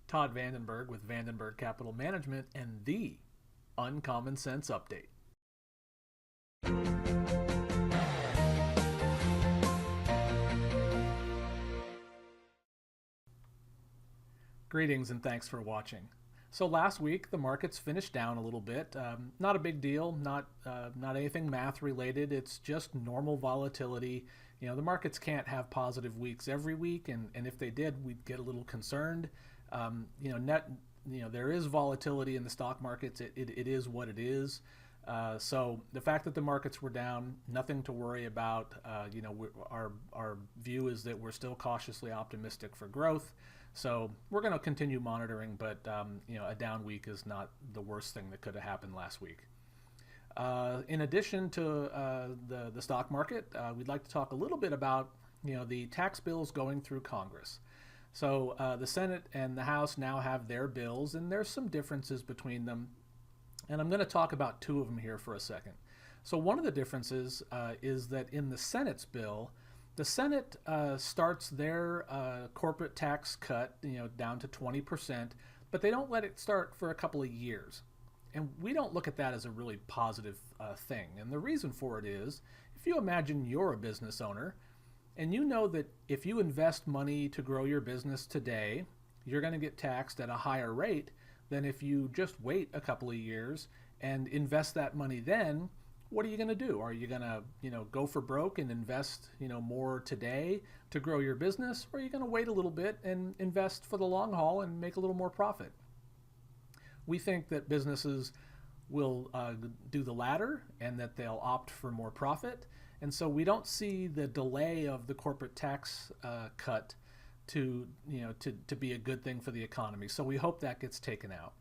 Todd VanDenburg with VanDenburg Capital Management and the Uncommon Sense Update. Greetings and thanks for watching. So last week the markets finished down a little bit. Not a big deal, not anything math related. It's just normal volatility. You know, the markets can't have positive weeks every week, and if they did, we'd get a little concerned. There is volatility in the stock markets. It is what it is. So the fact that the markets were down, nothing to worry about. Our view is that we're still cautiously optimistic for growth. So we're going to continue monitoring, but a down week is not the worst thing that could have happened last week. In addition to the stock market, we'd like to talk a little bit about the tax bills going through Congress. So the Senate and the House now have their bills, and there's some differences between them. And I'm going to talk about two of them here for a second. So one of the differences is that in the Senate's bill, the Senate starts their corporate tax cut down to 20%, but they don't let it start for a couple of years. And we don't look at that as a really positive thing. And the reason for it is, if you imagine you're a business owner, and you know that if you invest money to grow your business today, you're going to get taxed at a higher rate than if you just wait a couple of years and invest that money then. What are you going to do? Are you going to, go for broke and invest, more today to grow your business? Or are you going to wait a little bit and invest for the long haul and make a little more profit? We think that businesses will do the latter and that they'll opt for more profit. And so we don't see the delay of the corporate tax cut to be a good thing for the economy. So we hope that gets taken out.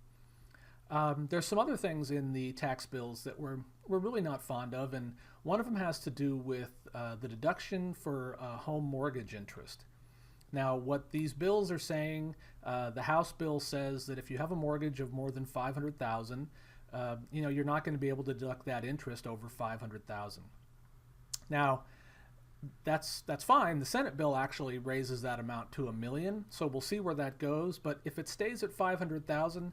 There's some other things in the tax bills that we're really not fond of, and one of them has to do with the deduction for home mortgage interest. Now, what these bills are saying, the House bill says that if you have a mortgage of more than $500,000, you're not going to be able to deduct that interest over $500,000. Now, that's fine. The Senate bill actually raises that amount to $1 million, so we'll see where that goes. But if it stays at $500,000,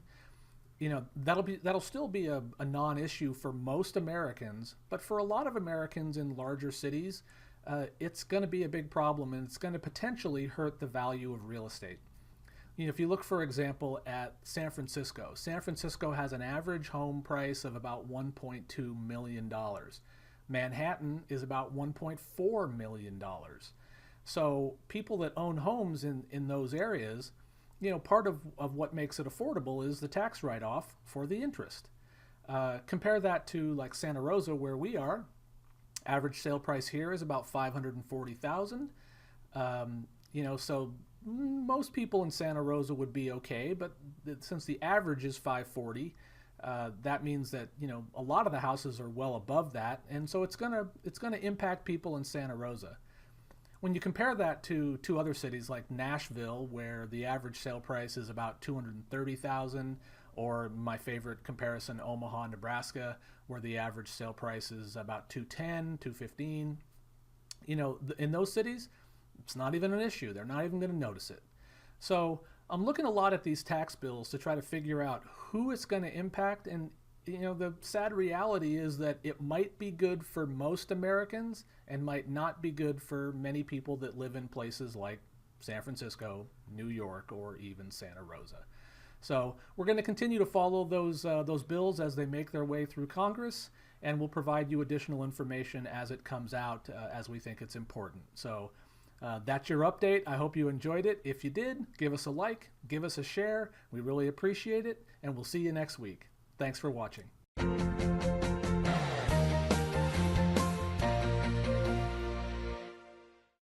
that'll still be a non-issue for most Americans. But for a lot of Americans in larger cities, it's going to be a big problem, and it's going to potentially hurt the value of real estate. If you look, for example, at San Francisco, San Francisco has an average home price of about $1.2 million. Manhattan is about $1.4 million. So people that own homes in those areas, part of what makes it affordable is the tax write-off for the interest. Compare that to like Santa Rosa, where we are. Average sale price here is about $540,000. So most people in Santa Rosa would be okay, but since the average is $540,000, that means that a lot of the houses are well above that, and so it's gonna impact people in Santa Rosa. When you compare that to two other cities like Nashville, where the average sale price is about $230,000, or my favorite comparison, Omaha, Nebraska, where the average sale price is about $210,000, $215,000, in those cities, it's not even an issue. They're not even going to notice it. So I'm looking a lot at these tax bills to try to figure out who it's going to impact, and the sad reality is that it might be good for most Americans and might not be good for many people that live in places like San Francisco, New York, or even Santa Rosa. So we're going to continue to follow those bills as they make their way through Congress, and we'll provide you additional information as it comes out, as we think it's important. So that's your update. I hope you enjoyed it. If you did, give us a like, give us a share. We really appreciate it, and we'll see you next week. Thanks for watching.